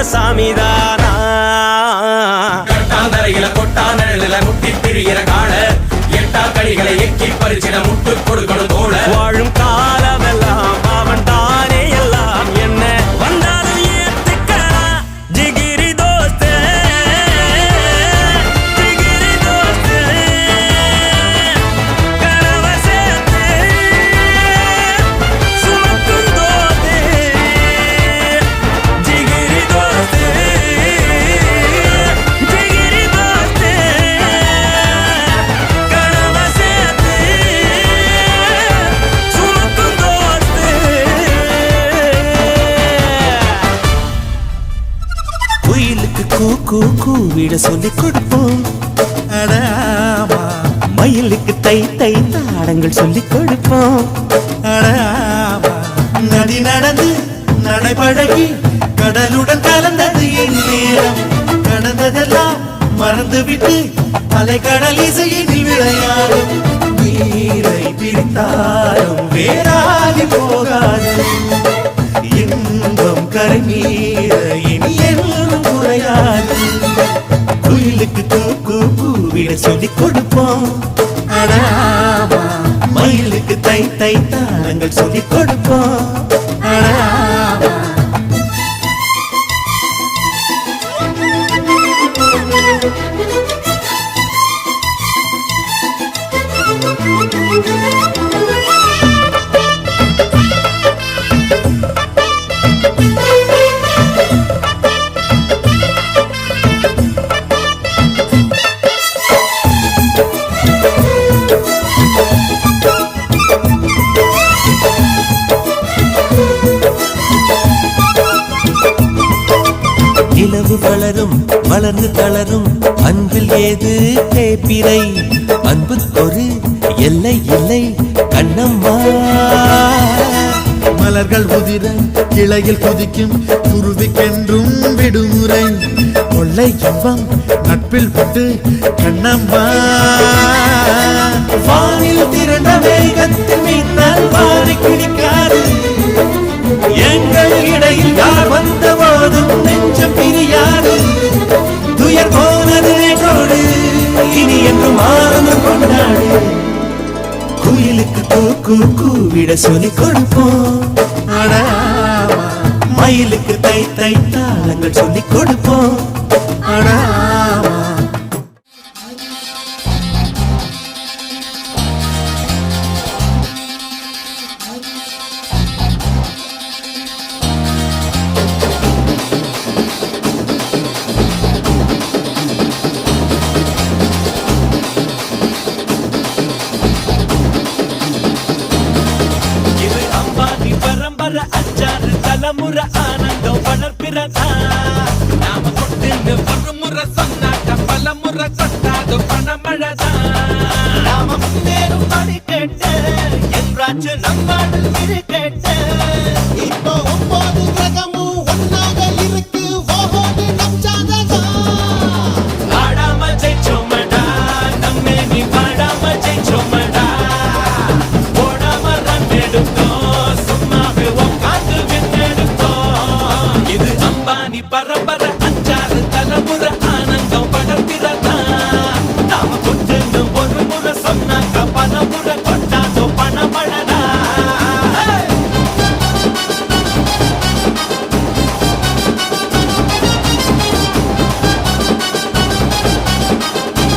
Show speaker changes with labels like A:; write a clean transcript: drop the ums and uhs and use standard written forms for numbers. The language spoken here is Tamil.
A: சாமிதானா
B: கட்டாந்தரையில கொட்டாந்தரையில முட்டி திரிகிற கால எட்டா களிகளை எக்கி பறிச்சிட முட்டு கொடுக்கணும் தோழ
A: வாழும் காலமெல்லாம் அவன் தானே எல்லாம் என்ன வந்தாலும் ஏத்துக்கலாம் ஜிகிரி தோஸ்தே ஜிகிரி தோஸ்தே கனவ சேர்த்து சுமக்கும் தோஸ்தே ஜிகிரி தோஸ்தே ஜிகிரி தோஸ்தே கனவ சேர்த்து சுமக்கும் தோஸ்தே குயிலுக்கு கூ கூ கூவிட சொல்லி கொடுப்போம்
C: அடாமா
A: மயிலுக்கு தை தை தாடங்கள் சொல்லி கொடுப்போம்
C: அடாமா நதி நடந்து நடைபழகி கடலுடன் கலந்தது என் நேரம் கடந்ததெல்லாம் மறந்துவிட்டு அலைக்கடல் இசையினில் விளையாடும் நீரை பிரித்தாலும் வேறாகி போகாது இன்பம் கரை மீற இனி என்றும் குறையாது குயிலுக்கு கூ கூவிட சொல்லி கொடுப்போம் அடாமா மயிலுக்கு தை தை தாளங்கள் சொல்லி கொடுப்போம் அடாமா
A: நிலவு வளரும் வளர்ந்து தளரும் அன்பில் ஏது தேப்பிரை அன்புக்கொரு எல்லை இல்லை கண்ணம்மா
C: மலர்கள் உதிர கிளையில் குதிக்கும் குருவிக்கென்றும் விடுமுறை கொள்ளை இன்பம் நட்பில் விட்டு கண்ணம்மா வானில் திரண்ட வேகத்தில் மின்னல் வாரி கிடிக்காது எங்கள் இடையில் யார் வந்த போதும் நெஞ்சம் பிரியாது துயர் போனது நேற்றோடு இனி என்றும் ஆனந்தம் கொண்டாடு குயிலுக்கு கூ கூவிட சொல்லி கொடுப்போம் அடாமா மயிலுக்கு தை தை தாளங்கள் சொல்லி கொடுப்போம் அடாமா
A: இது அம்பானி பரம்பரை அஞ்சாறு தலைமுறை ஆனந்தம் வளர்ப்பிறதா நாம கொண்டு ஒரு முறை சொன்னாட்ட பல முறை கொட்டாது பணமழதான் நாம முன்னேறும் படி கேட்டு என்றாச்சு நம்மாடல் இருக்க